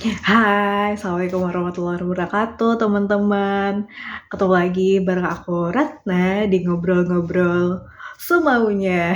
Hai, Assalamualaikum warahmatullahi wabarakatuh teman-teman. Ketemu lagi bareng aku Ratna di ngobrol-ngobrol semaunya.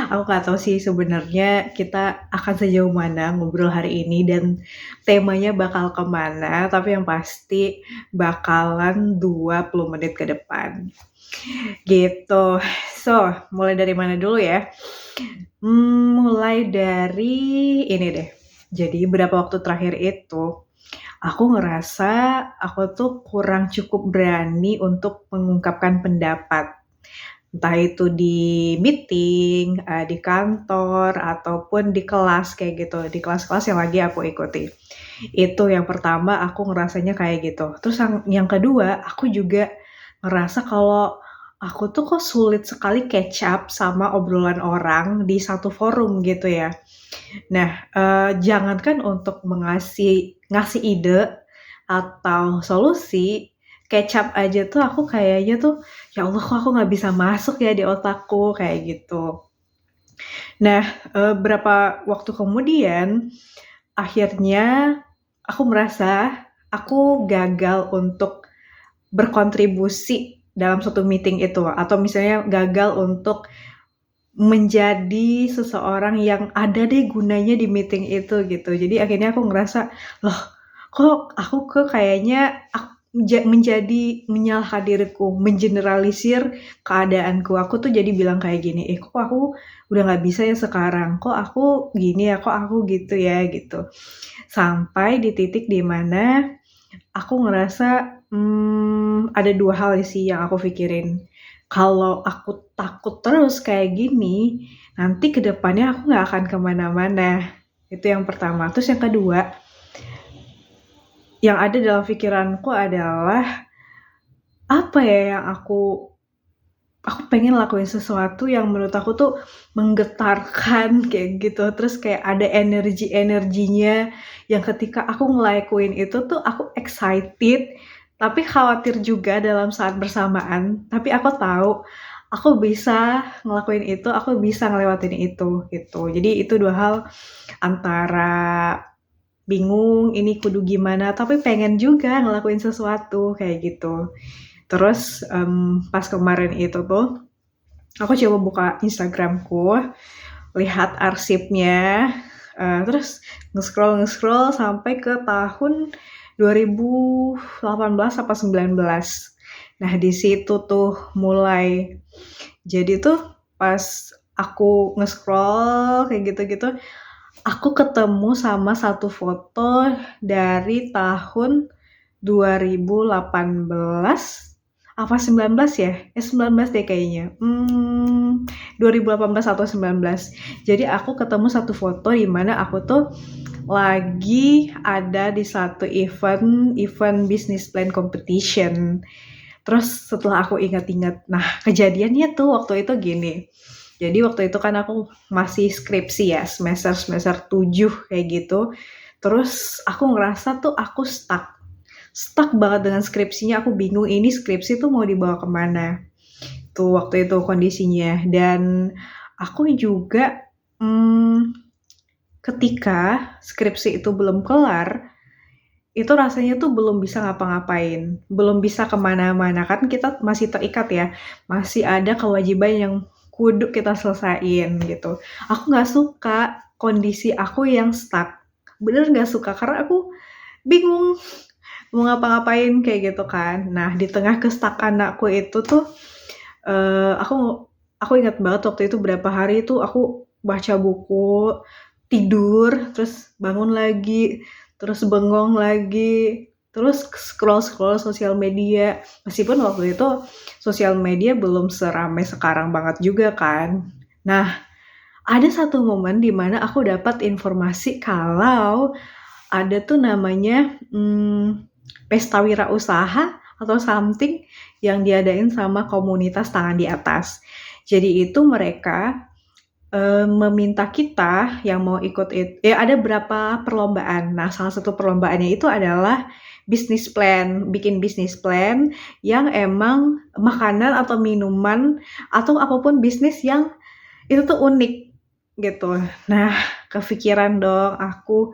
Aku nggak tahu sih sebenarnya kita akan sejauh mana ngobrol hari ini dan temanya bakal kemana, tapi yang pasti bakalan 20 menit ke depan. Gitu. So, mulai dari mana dulu ya? Mulai dari ini deh. Jadi beberapa waktu terakhir itu aku ngerasa aku tuh kurang cukup berani untuk mengungkapkan pendapat. Entah itu di meeting, di kantor, ataupun di kelas kayak gitu, di kelas-kelas yang lagi aku ikuti. Itu yang pertama aku ngerasanya kayak gitu. Terus yang kedua, aku juga ngerasa kalau aku tuh kok sulit sekali catch up sama obrolan orang di satu forum gitu ya. Nah, jangankan untuk ngasih ide atau solusi, kecap aja tuh aku kayaknya tuh, "Ya Allah kok aku nggak bisa masuk ya di otakku?" Kayak gitu. Nah, berapa waktu kemudian, akhirnya aku merasa aku gagal untuk berkontribusi dalam suatu meeting itu, atau misalnya gagal untuk menjadi seseorang yang ada deh gunanya di meeting itu gitu. Jadi akhirnya aku ngerasa, "Loh kok kayaknya menjadi menyalahkan diriku, mengeneralisir keadaanku." Aku tuh jadi bilang kayak gini, "Eh kok aku udah nggak bisa ya sekarang? Kok aku gini ya? Kok aku gitu ya?" Gitu. Sampai di titik di mana aku ngerasa, ada 2 hal sih yang aku pikirin. Kalau aku takut terus kayak gini, nanti ke depannya aku nggak akan ke mana-mana. Itu yang pertama. Terus yang kedua, yang ada dalam pikiranku adalah, apa ya yang aku pengen lakuin sesuatu yang menurut aku tuh menggetarkan kayak gitu, terus kayak ada energinya yang ketika aku ngelakuin itu tuh aku excited, tapi khawatir juga dalam saat bersamaan. Tapi aku tahu aku bisa ngelakuin itu, aku bisa ngelewatin itu, gitu. Jadi itu 2 hal antara bingung ini kudu gimana, tapi pengen juga ngelakuin sesuatu, kayak gitu. Terus, pas kemarin itu tuh, aku coba buka Instagram-ku, lihat arsipnya, terus nge-scroll sampai ke tahun 2018 apa 19. Nah, di situ tuh mulai jadi tuh pas aku nge-scroll kayak gitu-gitu, aku ketemu sama satu foto dari tahun 2018 apa 19 ya? 19 deh kayaknya. 2018 atau 19. Jadi aku ketemu satu foto di mana aku tuh lagi ada di satu event business plan competition. Terus setelah aku ingat-ingat, nah kejadiannya tuh waktu itu gini. Jadi waktu itu kan aku masih skripsi ya, semester 7 kayak gitu. Terus aku ngerasa tuh aku stuck banget dengan skripsinya, aku bingung ini skripsi tuh mau dibawa kemana. Tuh waktu itu kondisinya. Dan aku juga, ketika skripsi itu belum kelar, itu rasanya tuh belum bisa ngapa-ngapain, belum bisa kemana-mana, kan kita masih terikat ya, masih ada kewajiban yang kudu kita selesain gitu. Aku nggak suka kondisi aku yang stuck, bener nggak suka, karena aku bingung mau ngapa-ngapain kayak gitu kan. Nah, di tengah ke-stuck-an aku itu tuh, aku ingat banget waktu itu berapa hari itu aku baca buku, tidur, terus bangun lagi, terus bengong lagi, terus scroll-scroll sosial media. Meskipun waktu itu sosial media belum seramai sekarang banget juga kan. Nah, ada satu momen di mana aku dapat informasi kalau ada tuh namanya, pesta wirausaha atau something yang diadain sama komunitas tangan di atas. Jadi itu mereka, meminta kita yang mau ikut ya ada berapa perlombaan. Nah, salah satu perlombaannya itu adalah bisnis plan, bikin bisnis plan yang emang makanan atau minuman atau apapun bisnis yang itu tuh unik gitu. Nah, kepikiran dong aku,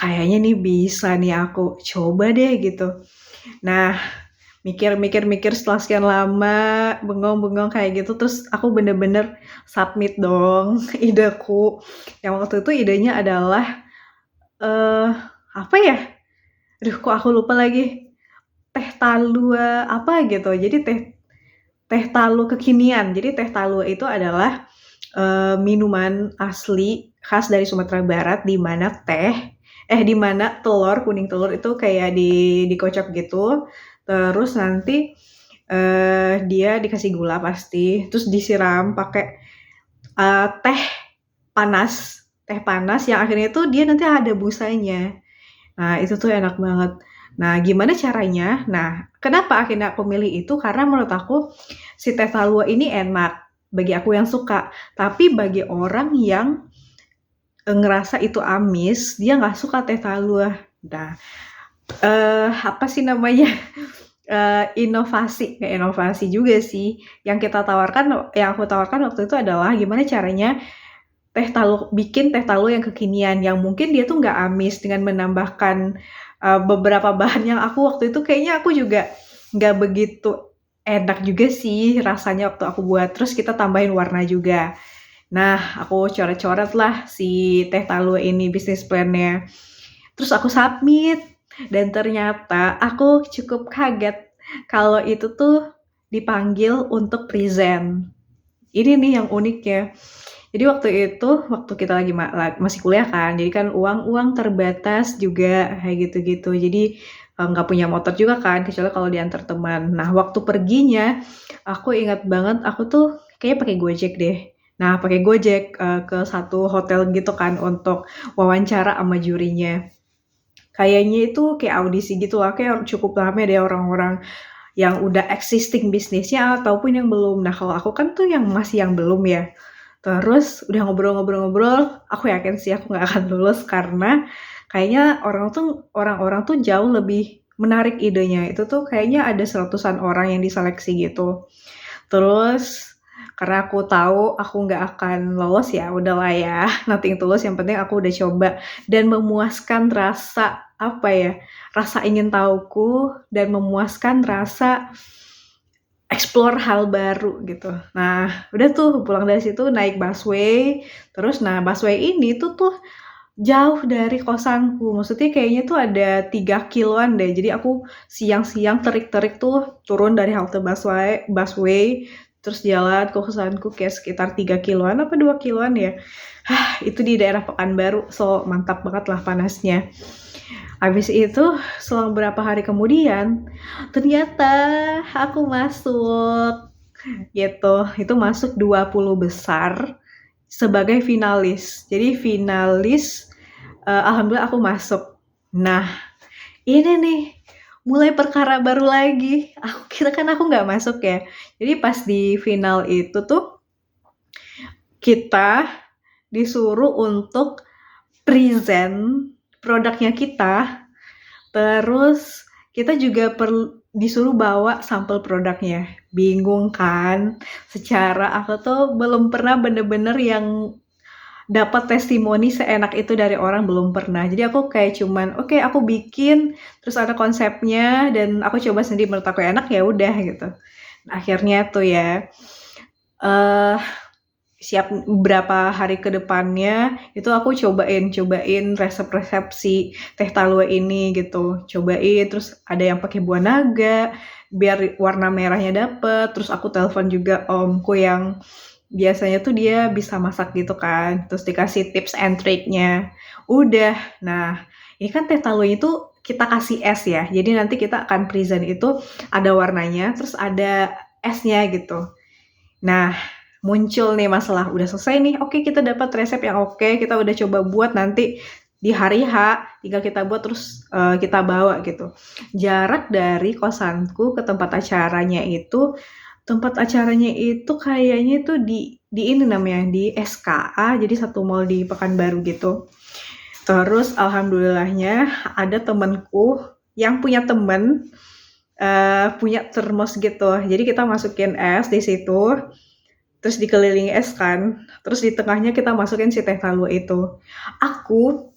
kayaknya nih bisa nih aku coba deh gitu. Nah, mikir setelah sekian lama, bengong-bengong kayak gitu, terus aku bener-bener submit dong ideku. Yang waktu itu idenya adalah, eee, apa ya, aduh kok aku lupa lagi, teh talua apa gitu. Jadi teh teh talua kekinian. Jadi teh talua itu adalah, minuman asli khas dari Sumatera Barat di mana di mana telur, kuning telur itu kayak dikocok gitu, terus nanti, dia dikasih gula pasti, terus disiram pakai, teh teh panas yang akhirnya itu dia nanti ada busanya. Nah, itu tuh enak banget. Nah, gimana caranya? Nah, kenapa akhirnya aku milih itu, karena menurut aku si teh talua ini enak, bagi aku yang suka. Tapi bagi orang yang, ngerasa itu amis, dia nggak suka teh talua. Nah, apa sih namanya, inovasi juga sih yang aku tawarkan waktu itu adalah gimana caranya bikin teh talua yang kekinian, yang mungkin dia tuh nggak amis dengan menambahkan, beberapa bahan yang aku waktu itu kayaknya aku juga nggak begitu enak juga sih rasanya waktu aku buat, terus kita tambahin warna juga. Nah, aku coret-coret lah si teh talua ini bisnis plan-nya, terus aku submit dan ternyata aku cukup kaget kalau itu tuh dipanggil untuk present. Ini nih yang uniknya. Jadi waktu kita lagi masih kuliah kan, jadi kan uang terbatas juga kayak gitu-gitu. Jadi, nggak punya motor juga kan, kecuali kalau diantar teman. Nah, waktu perginya, aku ingat banget aku tuh kayaknya pakai Gojek deh. Nah, pakai Gojek, ke satu hotel gitu kan untuk wawancara sama jurinya. Kayaknya itu kayak audisi gitu lah, kayak cukup rame deh orang-orang yang udah existing bisnisnya ataupun yang belum. Nah, kalau aku kan tuh masih yang belum ya. Terus udah ngobrol-ngobrol-ngobrol, aku yakin sih aku nggak akan lulus karena kayaknya orang-orang tuh jauh lebih menarik idenya. Itu tuh kayaknya ada seratusan orang yang diseleksi gitu. Terus karena aku tahu aku nggak akan lolos, ya udahlah ya, nothing tulus, yang penting aku udah coba dan memuaskan rasa, apa ya, rasa ingin tahuku dan memuaskan rasa explore hal baru gitu. Nah, udah tuh pulang dari situ naik busway, terus busway ini tuh jauh dari kosanku, maksudnya kayaknya tuh ada 3 kiloan deh. Jadi aku siang-siang terik-terik tuh turun dari halte busway, terus jalan ke kosanku kayak sekitar 3 kiloan apa 2 kiloan ya. Itu di daerah Pekanbaru, so mantap banget lah panasnya. Habis itu selang beberapa hari kemudian, ternyata aku masuk gitu. Itu masuk 20 besar sebagai finalis. Jadi finalis, alhamdulillah aku masuk. Nah, ini nih mulai perkara baru lagi. Aku kira kan aku nggak masuk ya. Jadi pas di final itu tuh kita disuruh untuk present produknya kita, terus kita juga disuruh bawa sampel produknya. Bingung kan? Secara aku tuh belum pernah bener-bener yang dapat testimoni seenak itu dari orang, belum pernah. Jadi aku kayak cuman, oke, aku bikin, terus ada konsepnya dan aku coba sendiri, menurut aku enak ya udah gitu. Akhirnya tuh ya, eee siap beberapa hari ke depannya, itu aku cobain resep-resep si teh talua ini gitu. Cobain, terus ada yang pakai buah naga, biar warna merahnya dapet, terus aku telepon juga omku yang biasanya tuh dia bisa masak gitu kan, terus dikasih tips and triknya. Udah, nah ini kan teh talua itu kita kasih es ya, jadi nanti kita akan present itu ada warnanya, terus ada esnya gitu. Nah, muncul nih masalah, udah selesai nih, oke kita dapat resep yang oke, kita udah coba buat, nanti di hari H tinggal kita buat terus, kita bawa gitu. Jarak dari kosanku ke tempat acaranya itu kayaknya itu di ini namanya, di SKA, jadi satu mall di Pekanbaru gitu. Terus alhamdulillahnya ada temenku yang punya temen, punya termos gitu, jadi kita masukin es di situ, terus dikelilingi es kan, terus di tengahnya kita masukin si teh talua itu. Aku,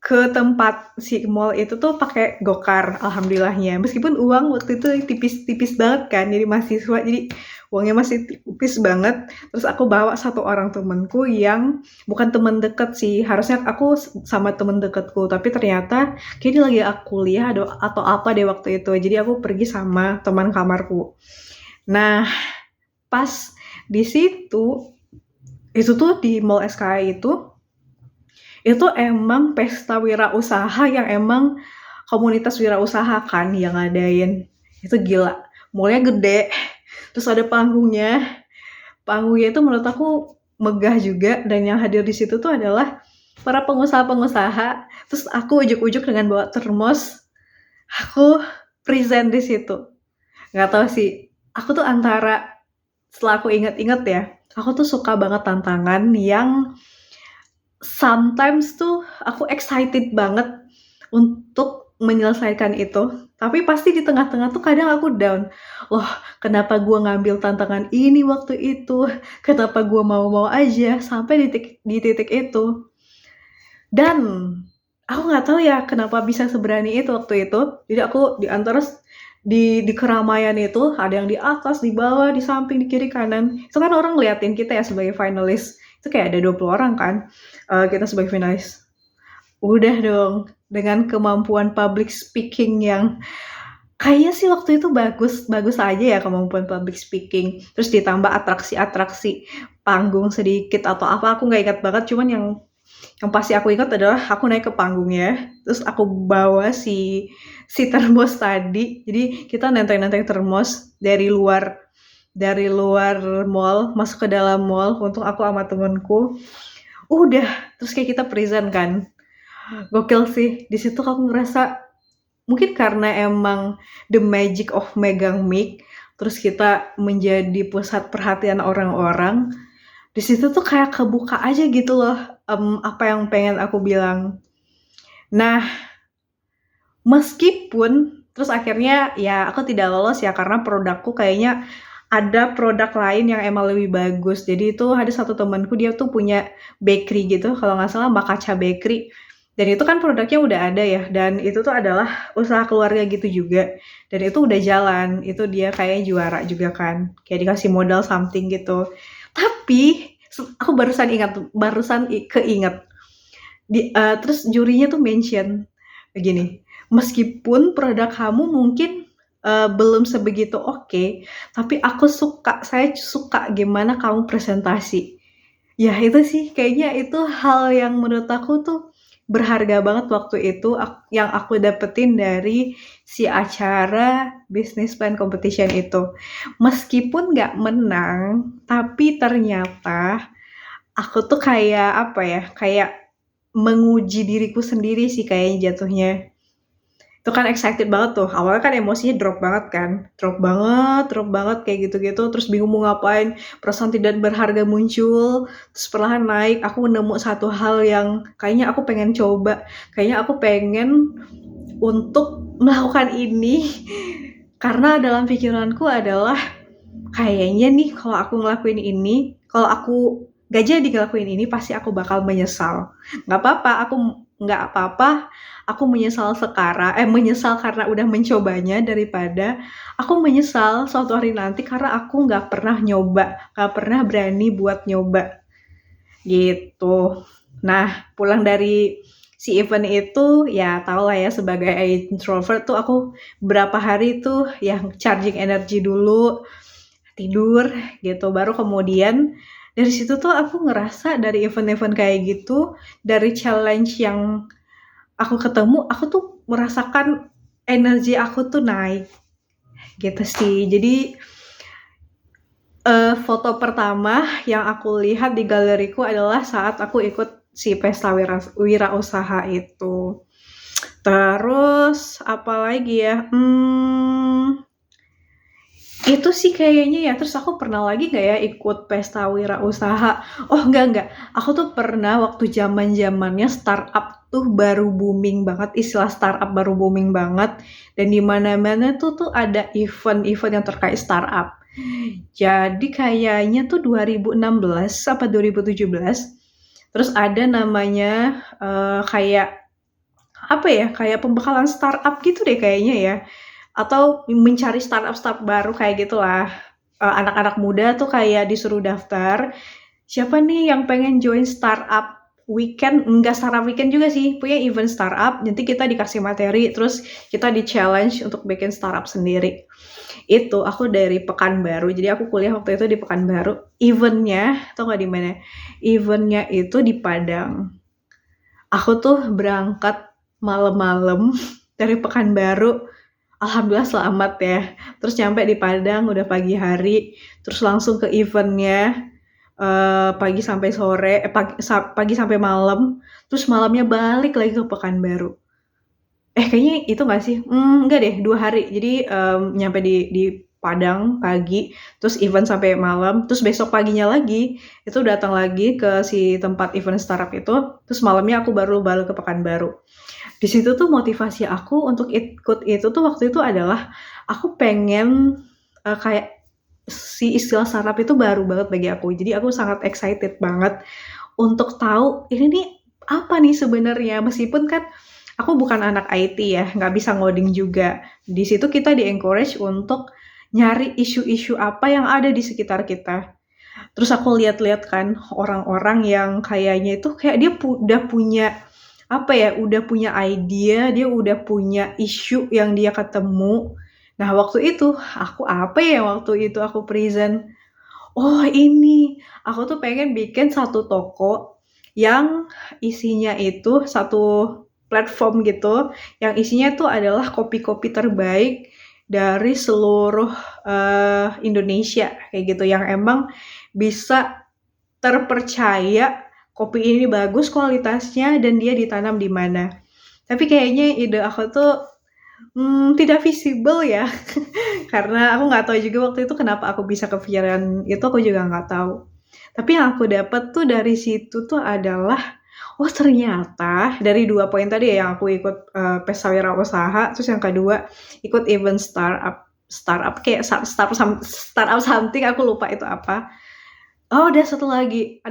ke tempat si mall itu tuh pakai gokar alhamdulillahnya. Meskipun uang waktu itu tipis-tipis banget kan, jadi mahasiswa, jadi uangnya masih tipis banget. Terus aku bawa satu orang temenku yang bukan temen deket sih, harusnya aku sama temen deketku, tapi ternyata kayak dia lagi kuliah atau apa deh waktu itu. Jadi aku pergi sama teman kamarku. Nah, pas di situ, itu tuh di Mall SKI itu emang pesta wirausaha yang emang komunitas wirausaha kan yang ngadain. Itu gila, mallnya gede, terus ada panggungnya. Panggungnya itu menurut aku megah juga, dan yang hadir di situ tuh adalah para pengusaha-pengusaha. Terus aku ujuk-ujuk dengan bawa termos, aku present di situ. Nggak tahu sih, aku tuh antara, setelah aku inget-inget ya, aku tuh suka banget tantangan yang sometimes tuh aku excited banget untuk menyelesaikan itu, tapi pasti di tengah-tengah tuh kadang aku down. Loh, kenapa gua ngambil tantangan ini waktu itu? Kenapa gua mau-mau aja sampai di titik itu? Dan aku nggak tahu ya kenapa bisa seberani itu waktu itu. Jadi aku di antara di keramaian itu ada yang di atas, di bawah, di samping, di kiri kanan. Itu kan orang ngeliatin kita ya sebagai finalis. Itu kayak ada 20 orang kan, kita sebagai finalis. Udah dong, dengan kemampuan public speaking yang kayaknya sih waktu itu bagus aja ya kemampuan public speaking. Terus ditambah atraksi-atraksi panggung sedikit atau apa, aku nggak ingat banget. Cuman yang pasti aku ingat adalah aku naik ke panggungnya, terus aku bawa si termos tadi. Jadi kita nenteng-nenteng termos dari luar mall masuk ke dalam mall. Untung aku sama temenku. Udah, terus kayak kita present kan. Gokil sih. Di situ aku ngerasa mungkin karena emang the magic of megang mic, terus kita menjadi pusat perhatian orang-orang. Di situ tuh kayak kebuka aja gitu loh, apa yang pengen aku bilang. Nah, meskipun terus akhirnya ya aku tidak lolos ya karena produkku kayaknya ada produk lain yang emang lebih bagus. Jadi itu ada satu temanku, dia tuh punya bakery gitu, kalau nggak salah Makacha Bakery. Dan itu kan produknya udah ada ya, dan itu tuh adalah usaha keluarga gitu juga. Dan itu udah jalan, itu dia kayaknya juara juga kan, kayak dikasih modal something gitu. Tapi aku barusan keinget, terus jurinya tuh mention begini, meskipun produk kamu mungkin belum sebegitu oke, tapi saya suka gimana kamu presentasi. Ya itu sih, kayaknya itu hal yang menurut aku tuh berharga banget waktu itu, yang aku dapetin dari si acara business plan competition itu. Meskipun nggak menang, tapi ternyata aku tuh kayak apa ya, kayak menguji diriku sendiri sih kayaknya jatuhnya. Itu kan excited banget tuh, awalnya kan emosinya drop banget kan, drop banget kayak gitu-gitu, terus bingung mau ngapain, perasaan tidak berharga muncul, terus perlahan naik, aku nemu satu hal yang kayaknya aku pengen coba, kayaknya aku pengen untuk melakukan ini, karena dalam pikiranku adalah, kayaknya nih kalau aku ngelakuin ini, kalau aku gak jadi ngelakuin ini, pasti aku bakal menyesal. Nggak apa-apa, aku menyesal karena udah mencobanya, daripada aku menyesal suatu hari nanti karena aku nggak pernah nyoba, nggak pernah berani buat nyoba, gitu. Nah, pulang dari si event itu, ya tau lah ya sebagai introvert tuh aku berapa hari tuh yang charging energi dulu, tidur gitu, baru kemudian dari situ tuh aku ngerasa dari event-event kayak gitu, dari challenge yang aku ketemu, aku tuh merasakan energi aku tuh naik gitu sih. Jadi foto pertama yang aku lihat di galeriku adalah saat aku ikut si pesta wirausaha itu. Terus apalagi ya, itu sih kayaknya ya. Terus aku pernah lagi nggak ya ikut pesta wirausaha? Oh enggak, aku tuh pernah waktu zamannya startup tuh baru booming banget, istilah startup baru booming banget, dan di mana-mana tuh ada event-event yang terkait startup. Jadi kayaknya tuh 2016 apa 2017, terus ada namanya kayak apa ya, kayak pembekalan startup gitu deh kayaknya ya, atau mencari startup-startup baru kayak gitulah. Anak-anak muda tuh kayak disuruh daftar, siapa nih yang pengen join startup weekend, enggak startup weekend juga sih, punya event startup, nanti kita dikasih materi, terus kita di-challenge untuk bikin startup sendiri. Itu aku dari Pekanbaru, jadi aku kuliah waktu itu di Pekanbaru. Eventnya, tau nggak di mana? Eventnya itu di Padang. Aku tuh berangkat malam-malam dari Pekanbaru, alhamdulillah selamat ya. Terus nyampe di Padang udah pagi hari, terus langsung ke eventnya, pagi sampai sore, pagi sampai malam, terus malamnya balik lagi ke Pekanbaru. Kayaknya itu nggak sih? Enggak deh, 2 hari. Jadi, nyampe di Padang pagi, terus event sampai malam, terus besok paginya lagi, itu datang lagi ke si tempat event startup itu, terus malamnya aku baru balik ke Pekanbaru. Di situ tuh motivasi aku untuk ikut itu tuh waktu itu adalah, aku pengen, kayak si istilah startup itu baru banget bagi aku. Jadi aku sangat excited banget untuk tahu ini nih apa nih sebenarnya, meskipun kan aku bukan anak IT ya, nggak bisa ngoding juga. Di situ kita di-encourage untuk nyari isu-isu apa yang ada di sekitar kita. Terus aku lihat-lihat kan orang-orang yang kayaknya itu kayak dia udah punya apa ya, udah punya idea, dia udah punya isu yang dia ketemu. Nah, waktu itu aku apa ya waktu itu aku present, oh ini, aku tuh pengen bikin satu toko yang isinya itu satu platform gitu, yang isinya tuh adalah kopi-kopi terbaik dari seluruh, Indonesia, kayak gitu, yang emang bisa terpercaya kopi ini bagus kualitasnya dan dia ditanam di mana. Tapi kayaknya ide aku tuh, tidak visible ya, karena aku nggak tahu juga waktu itu kenapa aku bisa kepikiran itu, aku juga nggak tahu. Tapi yang aku dapat tuh dari situ tuh adalah, oh ternyata dari 2 poin tadi ya, yang aku ikut, pesta wirausaha, terus yang kedua ikut event startup kayak startup something, aku lupa itu apa. Oh, ada satu lagi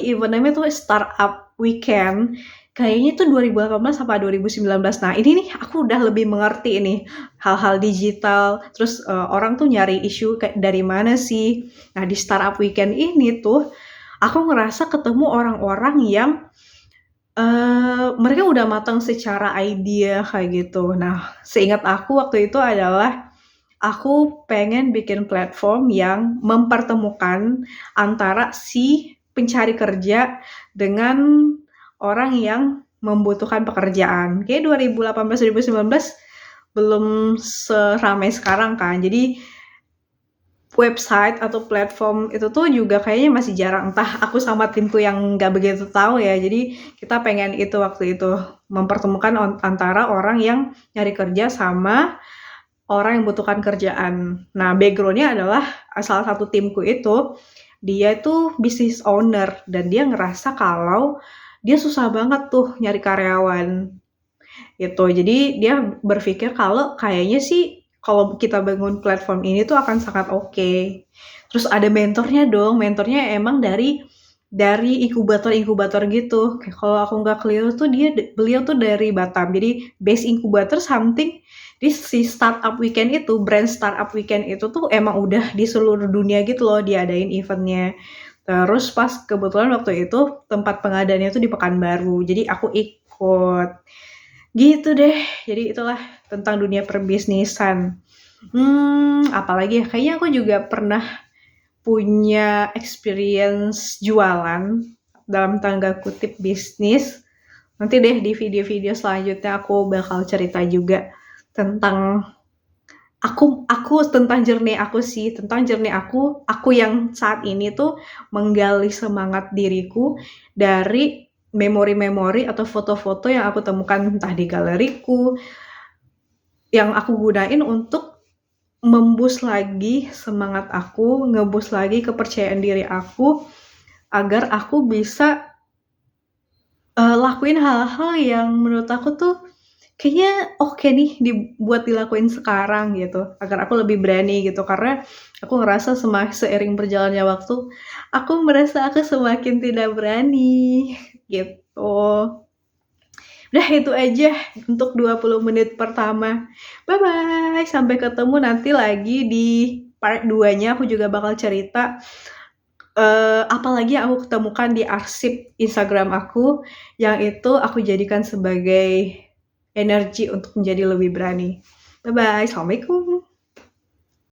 event namanya tuh Startup Weekend. Kayaknya itu 2018 apa 2019. Nah, ini nih aku udah lebih mengerti nih hal-hal digital, terus, orang tuh nyari isu kayak dari mana sih. Nah, di Startup Weekend ini tuh aku ngerasa ketemu orang-orang yang, mereka udah matang secara idea kayak gitu. Nah, seingat aku waktu itu adalah aku pengen bikin platform yang mempertemukan antara si pencari kerja dengan orang yang membutuhkan pekerjaan. Kayak 2018, 2019 belum seramai sekarang kan. Jadi website atau platform itu tuh juga kayaknya masih jarang. Entah aku sama timku yang nggak begitu tahu ya. Jadi kita pengen itu waktu itu mempertemukan antara orang yang nyari kerja sama orang yang membutuhkan kerjaan. Nah, background-nya adalah salah satu timku itu, dia itu business owner dan dia ngerasa kalau dia susah banget tuh nyari karyawan, gitu. Jadi dia berpikir kalau kayaknya sih kalau kita bangun platform ini tuh akan sangat oke. Terus ada mentornya dong, mentornya emang dari inkubator-inkubator gitu. Kayak kalau aku nggak keliru tuh beliau tuh dari Batam. Jadi base inkubator something di si startup weekend itu, brand startup weekend itu tuh emang udah di seluruh dunia gitu loh diadain eventnya. Terus pas kebetulan waktu itu tempat pengadaannya tuh di Pekanbaru. Jadi aku ikut. Gitu deh. Jadi itulah tentang dunia perbisnisan. Apalagi ya? Kayaknya aku juga pernah punya experience jualan dalam tanda kutip bisnis. Nanti deh di video-video selanjutnya aku bakal cerita juga tentang aku tentang journey aku sih, tentang journey aku yang saat ini tuh menggali semangat diriku dari memori-memori atau foto-foto yang aku temukan entah di galeriku, yang aku gunain untuk memboost lagi semangat aku, nge-boost lagi kepercayaan diri aku, agar aku bisa, lakuin hal-hal yang menurut aku tuh kayaknya oke nih buat dilakuin sekarang gitu, agar aku lebih berani gitu. Karena aku ngerasa seiring berjalannya waktu, aku merasa aku semakin tidak berani, gitu. Udah itu aja untuk 20 menit pertama. Bye-bye, sampai ketemu nanti lagi di part 2-nya, aku juga bakal cerita, apalagi yang aku ketemukan di arsip Instagram aku, yang itu aku jadikan sebagai energi untuk menjadi lebih berani. Bye-bye, assalamualaikum.